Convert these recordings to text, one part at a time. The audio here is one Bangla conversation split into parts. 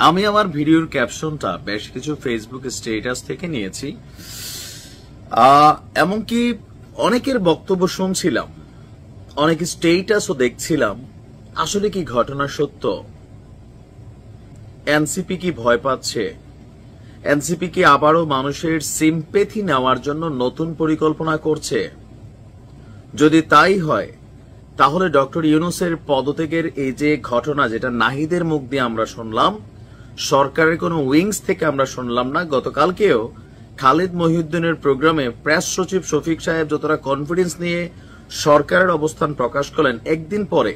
আমি আমার ভিডিওর ক্যাপশনটা বেশ কিছু ফেসবুক স্ট্যাটাস থেকে নিয়েছি। এমনকি অনেকের বক্তব্য শুনছিলাম, অনেক স্ট্যাটাসও দেখছিলাম। আসলে কি ঘটনা সত্য? এনসিপি কি ভয় পাচ্ছে? এনসিপি কি আবারও মানুষের সিম্পেথি নেওয়ার জন্য নতুন পরিকল্পনা করছে? যদি তাই হয় তাহলে ডক্টর ইউনূসের পদত্যাগের এই যে ঘটনা, যেটা নাহিদের মুখ দিয়ে আমরা শুনলাম, সরকারের কোন উইংস থেকে আমরা শুনলাম না। গতকালকেও খালিদ মহিউদ্দিনের প্রোগ্রামে প্রেস সচিব শফিক সাহেব যতটা কনফিডেন্স নিয়ে সরকারের অবস্থান প্রকাশ করলেন, একদিন পরে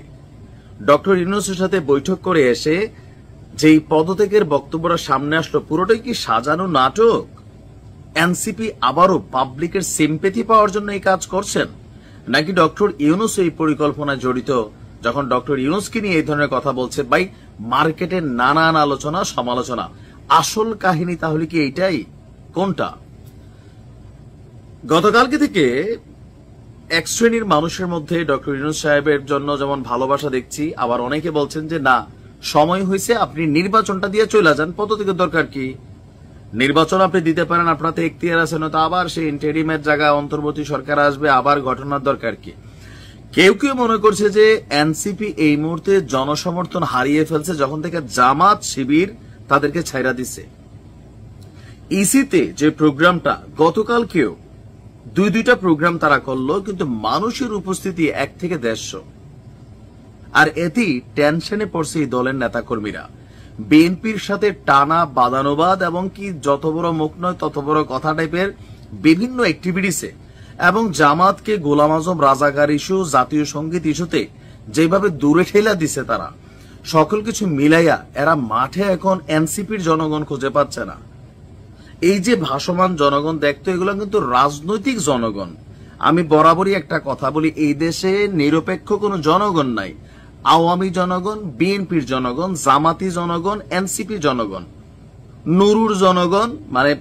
ডক্টর ইউনূসের সাথে বৈঠক করে এসে যেই পদত্যাগের বক্তব্যটা সামনে আসলো, পুরোটাই কি সাজানো নাটক? এনসিপি আবারও পাবলিকের সিম্পেথি পাওয়ার জন্য এই কাজ করছেন, নাকি ডক্টর ইউনূস এই পরিকল্পনায় জড়িত? যখন ডক্টর ইউনূসকে নিয়ে এই ধরনের কথা বলছে, ভাই মার্কেটের নানান আলোচনা সমালোচনা, আসল কাহিনী তাহলে কি এইটাই? কোনটা? গতকালকে থেকে এক শ্রেণীর মানুষের মধ্যে ডক্টর ইউনূস সাহেবের জন্য যেমন ভালোবাসা দেখছি, আবার অনেকে বলছেন যে না, সময় হয়েছে, আপনি নির্বাচনটা দিয়ে চলে যান, পদত্যাগের দরকার কি? নির্বাচন আপনি দিতে পারেন, আপনাতে এখতিয়ার আছে, না তো আবার সেই ইন্টারিমের জায়গায় অন্তর্বর্তী সরকার আসবে, আবার ঘটনার দরকার কি? কেউ কেউ মনে করছে যে এনসিপি এই মুহূর্তে জনসমর্থন হারিয়ে ফেলছে যখন থেকে জামাত শিবির তাদেরকে ছাইরা দিছে। ইসিতে যে প্রোগ্রামটা গতকালকেও দুইটা প্রোগ্রাম তারা করলো, কিন্তু মানুষের উপস্থিতি 1 থেকে 150। আর এতেই টেনশনে পড়ছে এই দলের নেতাকর্মীরা। বিএনপির সাথে টানা বাদানুবাদ এবং কি যত বড় মুখ নয় তত বড় কথা টাইপের বিভিন্ন অ্যাক্টিভিটিসে, এবং জামাতকে গোলাম আজম রাজাকার ইস্যু, জাতীয় সঙ্গীত ইস্যুতে যেভাবে দূরে ঠেলা দিছে তারা, সকল কিছু মিলাইয়া এরা মাঠে এখন এনসিপির জনগণ খুঁজে পাচ্ছে না। এই যে ভাসমান জনগণ দেখতো, এগুলো কিন্তু রাজনৈতিক জনগণ। আমি বরাবরই একটা কথা বলি, এই দেশে নিরপেক্ষ কোনো জনগণ নাই। আওয়ামী জনগণ, বিএনপির জনগণ, জামাতি জনগণ, এনসিপি জনগণ, নুরুর জনগণ মানে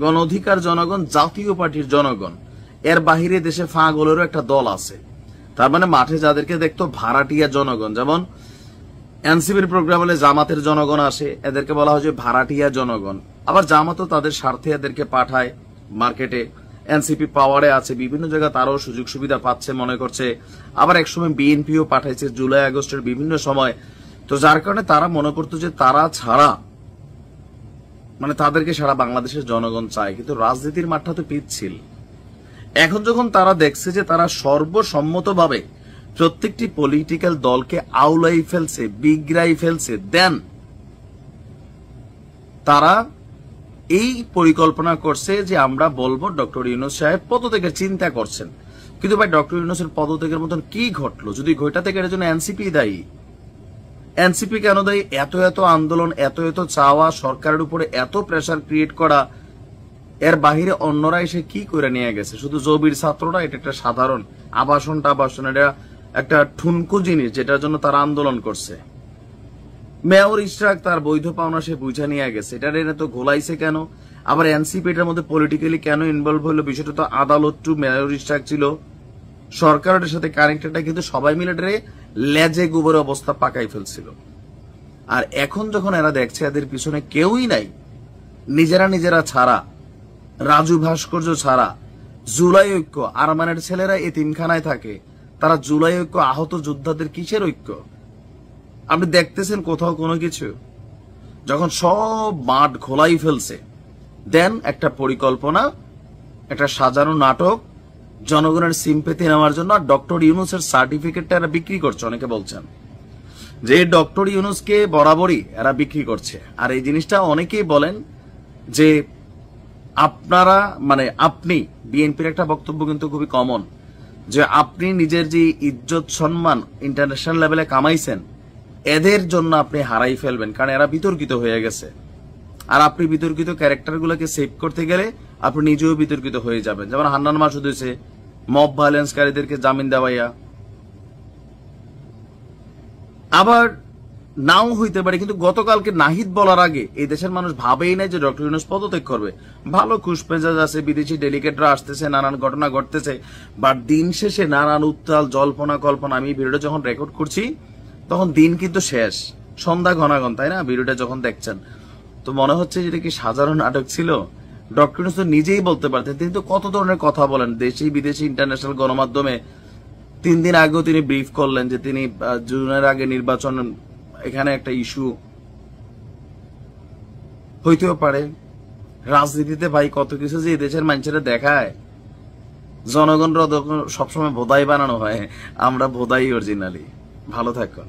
গণ অধিকার জনগণ, জাতীয় পার্টির জনগণ। এর বাহিরে দেশে ফাঁগলেরও একটা দল আছে। তার মানে মাঠে যাদেরকে দেখতো ভাড়াটিয়া জনগণ, যেমন এনসিপির প্রোগ্রাম হলে জামাতের জনগণ আসে, এদেরকে বলা হয় যে ভাড়াটিয়া জনগণ। আবার জামাতও তাদের স্বার্থে এদেরকে পাঠায় মার্কেটে। এনসিপি পাওয়ারে আছে, বিভিন্ন জায়গায় তারাও সুযোগ সুবিধা পাচ্ছে মনে করছে। আবার একসময় বিএনপিও পাঠাইছে জুলাই আগস্টের বিভিন্ন সময়। তো যার কারণে তারা মনে করতো যে তারা ছাড়া মানে তাদেরকে সারা বাংলাদেশের জনগণ চায়, কিন্তু রাজনীতির মাঠটা তো পিচ্ছিল। এখন যখন তারা দেখছে যে তারা সর্বসম্মতভাবে প্রত্যেকটি পলিটিক্যাল দলকে আউলাই ফেলছে, বিগড়াই ফেলছে, দেন তারা এই পরিকল্পনা করছে যে আমরা বলবো ডক্টর ইউনূস সাহেব পদত্যাগের চিন্তা করছেন। কিন্তু ভাই ডক্টর ইউনূসের পদত্যাগের মতন কি ঘটলো? যদি ঘটা থেকে এর জন্য এনসিপি দায়ী। এনসিপি কেন দায়ী? এত এত আন্দোলন, এত এত চাওয়া, সরকারের উপরে এত প্রেসার ক্রিয়েট করা, এর বাহিরে অন্যরা এসে কি করে নিয়ে গেছে? শুধু জবির ছাত্ররা, এটা একটা সাধারণ আবাসন, এটা একটা ঠুনকু জিনিস যেটার জন্য তারা আন্দোলন করছে। মেয়র ইশরাক তার বৈধ পাওনা সে বুঝা নিয়ে গেছে, এটা এনে তো ঘোলাইছে কেন? আবার এনসিপি এটার মধ্যে পলিটিক্যালি কেন ইনভলভ হলো? বিষয়টা তো আদালত টু মেয়র ইশরাক ছিল, সরকারের সাথে কানেক্টেড, কিন্তু সবাই মিলে লেজে গোবর অবস্থা পাকাই ফেলছিল। আর এখন যখন এরা দেখছে এদের পিছনে কেউই নাই, নিজেরা ছাড়া, রাজু ভাস্কর্য ছাড়া, জুলাই ঐক্য, আরমানের ছেলেরা এতিমখানায় থাকে, তারা জুলাই ঐক্য, আহত যোদ্ধাদের কিসের ঐক্য? আপনি দেখতেছেন কোথাও কোনো কিছু? যখন সব মাঠ খোলাই ফেলছে, দেন একটা পরিকল্পনা, একটা সাজানো নাটক জনগণের সিম্পেথি নেওয়ার জন্য। আর ডক্টর ইউনূসের সার্টিফিকেটটা এরা বিক্রি করছে। অনেকে বলছেন যে ডক্টর ইউনূসকে বরাবরই এরা বিক্রি করছে। আর এই জিনিসটা অনেকেই বলেন যে আপনারা মানে আপনি, বিএনপির একটা বক্তব্য কিন্তু খুবই কমন, যে আপনি নিজের যে ইজ্জত সম্মান ইন্টারন্যাশনাল লেভেলে কামাইছেন, এদের জন্য আপনি হারাই ফেলবেন, কারণ এরা বিতর্কিত হয়ে গেছে। আর আপনি বিতর্কিত ক্যারেক্টারগুলোকে সেভ করতে গেলে আপনি নিজেও বিতর্কিত হয়ে যাবেন। যেমন হান্নান মাসুদ হয়েছে মব ভায়োলেন্সকারীদেরকে জামিন দেওয়াইয়া। আবার নাও হইতে পারে, কিন্তু গতকালকে নাহিদ বলার আগে এই দেশের মানুষ ভাবেই নাই যে ডক্টর ইউনূস পদত্যাগ করবে। ভালো খুশমেজাজ আছে, বিদেশি ডেলিগেটরা আসতেছে, নানান ঘটনা ঘটতেছে, বাট দিন শেষে নানান উত্তাল জল্পনা কল্পনা। আমি ভিডিওটা যখন রেকর্ড করছি তখন দিন কিন্তু শেষ। সন্ধ্যা ঘনাগন, তাই না? ভিডিওটা যখন দেখছেন তো মনে হচ্ছে যেটা কি সাধারণ নাটক ছিল? ডক্টর ইউনূস তো নিজেই বলতে পারতেন, তিনি তো কত ধরনের কথা বলেন দেশি বিদেশি ইন্টারন্যাশনাল গণমাধ্যমে। 3 দিন আগেও তিনি ব্রিফ করলেন যে তিনি জুনের আগে নির্বাচন, এখানে একটা ইস্যু হইতেও পারে। রাজনীতিতে ভাই কত কিছু যে দেশের মানুষেরা দেখায়, জনগণরা সবসময় ভোদাই বানানো হয়, আমরা ভোদাই অরিজিনালি। ভালো থাকুন।